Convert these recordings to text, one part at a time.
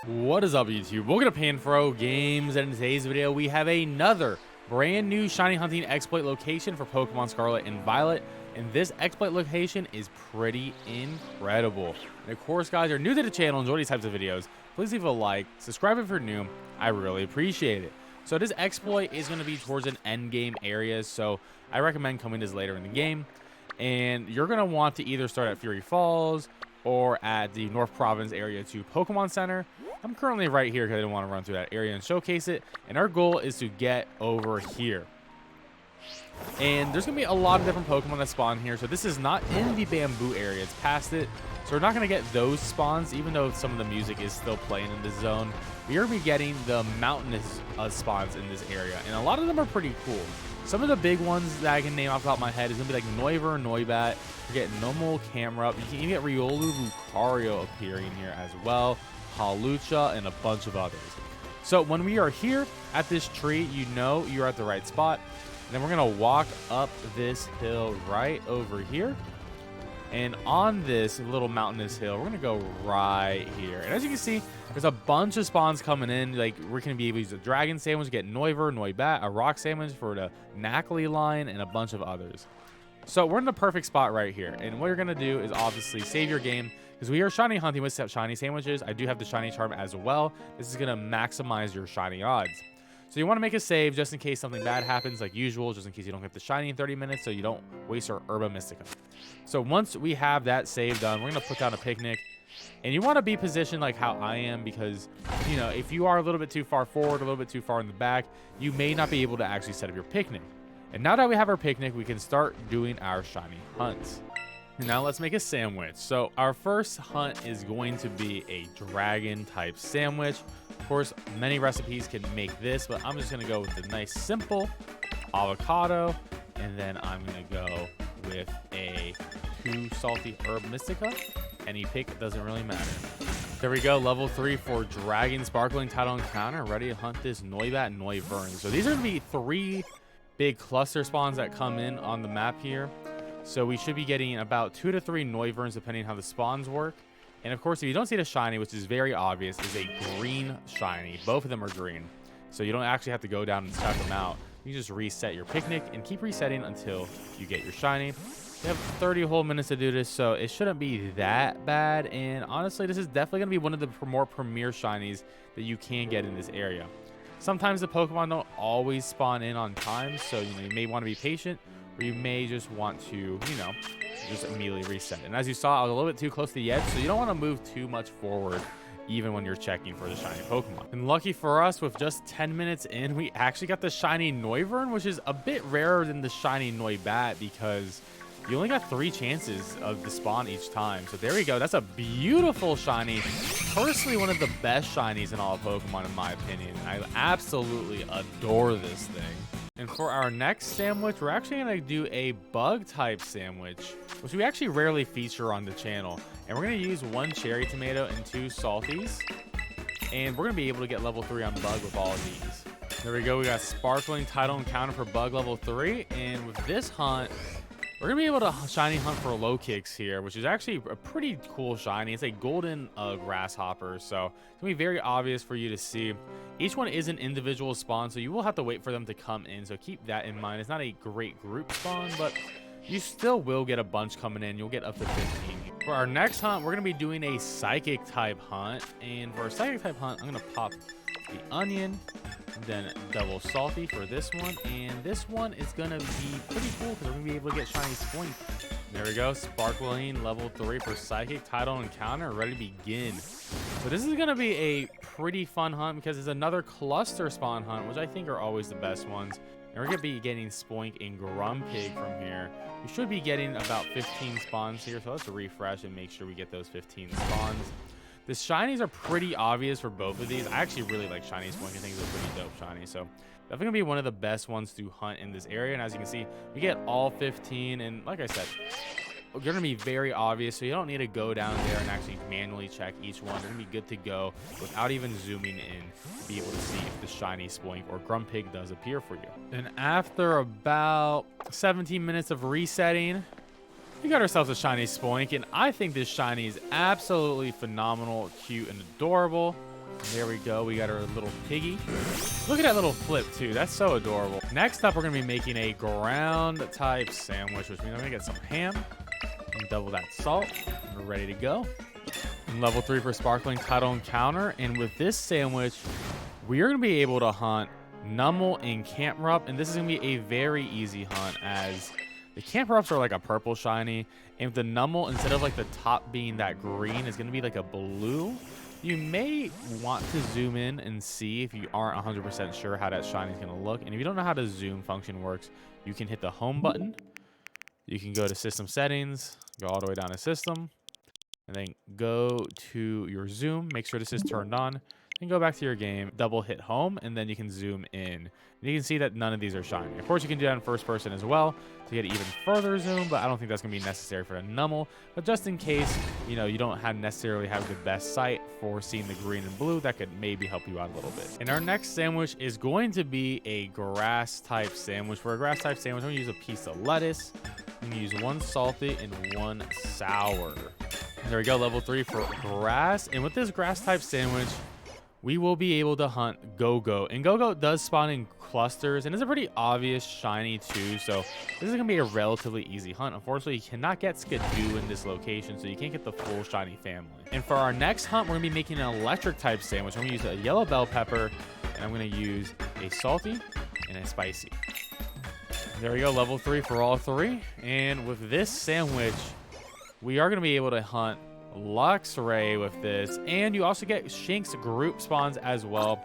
What is up, YouTube? Welcome to PanFro Games, and in today's video we have another brand new shiny hunting exploit location for Pokemon Scarlet and Violet, and this exploit location is pretty incredible. And of course, guys, you're new to the channel, enjoy these types of videos, please leave a like, subscribe if you're new, I really appreciate it. So this exploit is going to be towards an end game area, so I recommend coming to this later in the game, and you're going to want to either start at Fury Falls or at the North Province area to Pokemon Center. I'm currently right here because I didn't want to run through that area and showcase it. And our goal is to get over here. And there's going to be a lot of different Pokemon that spawn here. So this is not in the bamboo area. It's past it. So we're not going to get those spawns, even though some of the music is still playing in this zone. We are going to be getting the mountainous spawns in this area. And a lot of them are pretty cool. Some of the big ones that I can name off the top of my head is going to be like Noivern, Noibat. You're getting Numel, Camprupt. You can even get Riolu and Lucario appearing here as well. Hawlucha, and a bunch of others. So when we are here at this tree, you know you're at the right spot. And then we're going to walk up this hill right over here. And on this little mountainous hill, we're going to go right here. And as you can see, there's a bunch of spawns coming in. Like, we're going to be able to use a dragon sandwich, get Noivern, Noibat, a rock sandwich for the Nalci line, and a bunch of others. So we're in the perfect spot right here. And what you're going to do is obviously save your game, because we are shiny hunting with shiny sandwiches. I do have the shiny charm as well. This is going to maximize your shiny odds. So you want to make a save just in case something bad happens, like usual, just in case you don't get the shiny in 30 minutes, so you don't waste our Herba Mystica. So once we have that save done, we're going to put down a picnic. And you want to be positioned like how I am, because, you know, if you are a little bit too far forward, a little bit too far in the back, you may not be able to actually set up your picnic. And now that we have our picnic, we can start doing our shiny hunts. Now let's make a sandwich. So our first hunt is going to be a dragon type sandwich. Of course, many recipes can make this, but I'm just going to go with the nice simple avocado. And then I'm going to go with a 2 salty herb mystica. Any pick doesn't really matter. There we go, level 3 for Dragon Sparkling Title Encounter. Ready to hunt this Noibat and Noivern. So these are going to be 3 big cluster spawns that come in on the map here. So we should be getting about 2 to 3 Noiverns depending how the spawns work. And of course, if you don't see the shiny, which is very obvious, is a green shiny. Both of them are green. So you don't actually have to go down and check them out. You just reset your picnic and keep resetting until you get your shiny. You have 30 whole minutes to do this, so it shouldn't be that bad. And honestly, this is definitely going to be one of the more premier shinies that you can get in this area. Sometimes the Pokemon don't always spawn in on time, so you may want to be patient, or you may just want to, you know, just immediately reset. And as you saw, I was a little bit too close to the edge, so you don't want to move too much forward even when you're checking for the shiny Pokemon. And lucky for us, with just 10 minutes in, we actually got the shiny Noivern, which is a bit rarer than the shiny Noibat because you only got 3 chances of the spawn each time. So there we go. That's a beautiful shiny. Personally, one of the best shinies in all of Pokemon, in my opinion. I absolutely adore this thing. And for our next sandwich, we're actually going to do a bug type sandwich, which we actually rarely feature on the channel. And we're going to use 1 cherry tomato and 2 salties. And we're going to be able to get level 3 on bug with all of these. There we go. We got Sparkling Title Encounter for bug level 3. And with this hunt, we're going to be able to shiny hunt for Lokix here, which is actually a pretty cool shiny. It's a golden grasshopper, so it's going to be very obvious for you to see. Each one is an individual spawn, so you will have to wait for them to come in, so keep that in mind. It's not a great group spawn, but you still will get a bunch coming in. You'll get up to 15. For our next hunt, we're going to be doing a psychic type hunt, and for a psychic type hunt, I'm going to pop the onion, then double salty for this one, and this one is gonna be pretty cool because we're gonna be able to get shiny Spoink. There we go, Sparkling level 3 for Psychic Title Encounter, ready to begin. So this is gonna be a pretty fun hunt because it's another cluster spawn hunt, which I think are always the best ones. And we're gonna be getting Spoink and Grumpig from here. We should be getting about 15 spawns here, so let's refresh and make sure we get those 15 spawns. The shinies are pretty obvious for both of these. I actually really like shiny Spoink. I think it's a pretty dope shiny. So definitely gonna be one of the best ones to hunt in this area. And as you can see, we get all 15. And like I said, they're gonna be very obvious. So you don't need to go down there and actually manually check each one. They're gonna be good to go without even zooming in to be able to see if the shiny Spoink or Grumpig does appear for you. And after about 17 minutes of resetting, we got ourselves a shiny Spoink, and I think this shiny is absolutely phenomenal, cute, and adorable. There we go. We got our little piggy. Look at that little flip, too. That's so adorable. Next up, we're going to be making a ground type sandwich, which means I'm going to get some ham and double that salt. And we're ready to go. And level 3 for sparkling title encounter. And with this sandwich, we are going to be able to hunt Numel and Camprupt. And this is going to be a very easy hunt, as the Camprupts are like a purple shiny. And with the Numel, instead of like the top being that green, is going to be like a blue. You may want to zoom in and see if you aren't 100% sure how that shiny is going to look. And if you don't know how the zoom function works, you can hit the home button. You can go to system settings, go all the way down to system, and then go to your zoom. Make sure this is turned on. Then go back to your game, double hit home, and then you can zoom in. And you can see that none of these are shiny. Of course, you can do that in first person as well to get even further zoom, but I don't think that's going to be necessary for the Numel. But just in case, you know, you don't necessarily have the best sight for seeing the green and blue, that could maybe help you out a little bit. And our next sandwich is going to be a grass type sandwich. For a grass type sandwich, I'm going to use a piece of lettuce. I'm going to use one salty and one sour. There we go, level 3 for grass. And with this grass type sandwich, we will be able to hunt Gogoat. And Gogoat does spawn in clusters, and it's a pretty obvious shiny too, so this is going to be a relatively easy hunt. Unfortunately, you cannot get Skidoo in this location, so you can't get the full shiny family. And for our next hunt, we're going to be making an electric type sandwich. I'm going to use a yellow bell pepper, and I'm going to use a salty and a spicy. There we go, level 3 for all 3. And with this sandwich, we are going to be able to hunt Luxray with this, and you also get Shinx group spawns as well.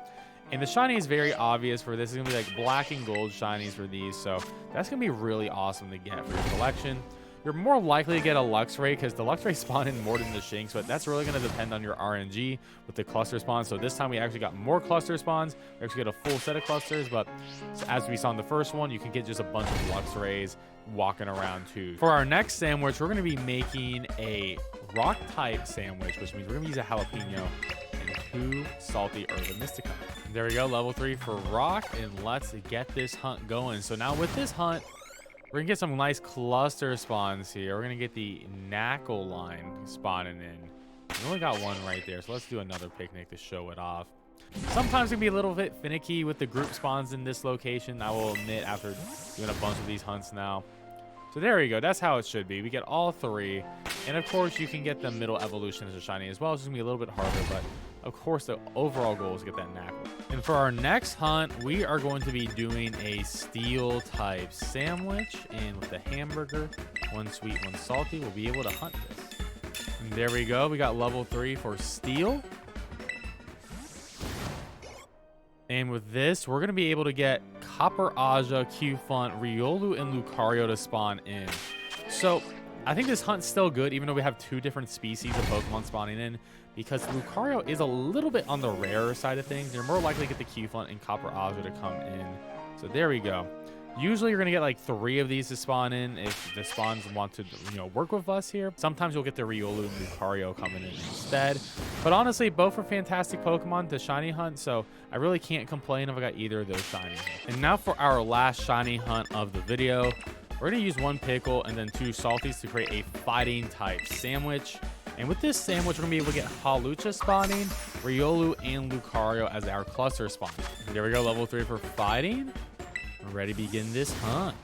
And the shiny is very obvious for this. It's gonna be like black and gold shinies for these, so that's gonna be really awesome to get for your collection. You're more likely to get a Luxray because the Luxray spawn in more than the Shinx, but that's really going to depend on your RNG with the cluster spawns. So this time we actually got more cluster spawns. We actually get a full set of clusters, but as we saw in the first one, you can get just a bunch of Luxrays walking around too. For our next sandwich, we're going to be making a rock type sandwich, which means we're going to use a jalapeno and 2 salty Urban Mystica. There we go, level 3 for rock, and let's get this hunt going. So now with this hunt, we're gonna get some nice cluster spawns here. We're gonna get the Knackle line spawning in. We only got one right there, so let's do another picnic to show it off. Sometimes it can be a little bit finicky with the group spawns in this location, I will admit, after doing a bunch of these hunts now. So there you go, that's how it should be. We get all 3, and of course you can get the middle evolution as a shiny as well. It's just gonna be a little bit harder, but of course the overall goal is to get that Knackle. And for our next hunt, we are going to be doing a steel type sandwich, and with the hamburger, 1 sweet, 1 salty, we'll be able to hunt this. And there we go, we got level 3 for steel. And with this, we're going to be able to get Copperajah, Cufant, Riolu, and Lucario to spawn in. So I think this hunt's still good, even though we have 2 different species of Pokemon spawning in, because Lucario is a little bit on the rarer side of things. You're more likely to get the Cufant and Copperajah to come in. So there we go. Usually you're going to get like 3 of these to spawn in if the spawns want to, work with us here. Sometimes you'll get the Riolu and Lucario coming in instead. But honestly, both are fantastic Pokemon to shiny hunt, so I really can't complain if I got either of those shiny hunts. And now for our last shiny hunt of the video. We're going to use 1 pickle and then 2 salties to create a fighting type sandwich. And with this sandwich, we're going to be able to get Hawlucha spawning, Riolu, and Lucario as our cluster spawn. There we go, level 3 for fighting. We're ready to begin this hunt.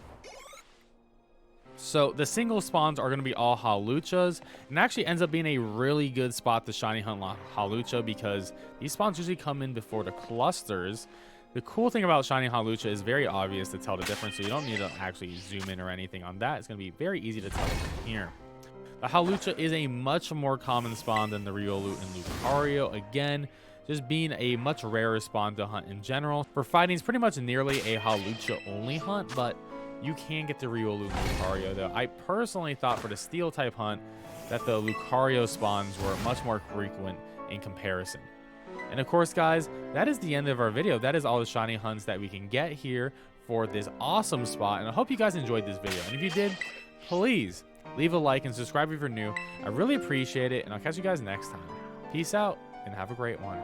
So the single spawns are going to be all Hawluchas, and it actually ends up being a really good spot to shiny hunt Hawlucha because these spawns usually come in before the clusters. The cool thing about shiny Hawlucha is very obvious to tell the difference, so you don't need to actually zoom in or anything on that. It's going to be very easy to tell from here. The Hawlucha is a much more common spawn than the Riolu and Lucario. Again, just being a much rarer spawn to hunt in general. For fighting, it's pretty much nearly a Hawlucha only hunt, but you can get the Riolu and Lucario though. I personally thought for the steel type hunt that the Lucario spawns were much more frequent in comparison. And of course, guys, that is the end of our video. That is all the shiny hunts that we can get here for this awesome spot. And I hope you guys enjoyed this video. And if you did, please leave a like and subscribe if you're new. I really appreciate it. And I'll catch you guys next time. Peace out and have a great one.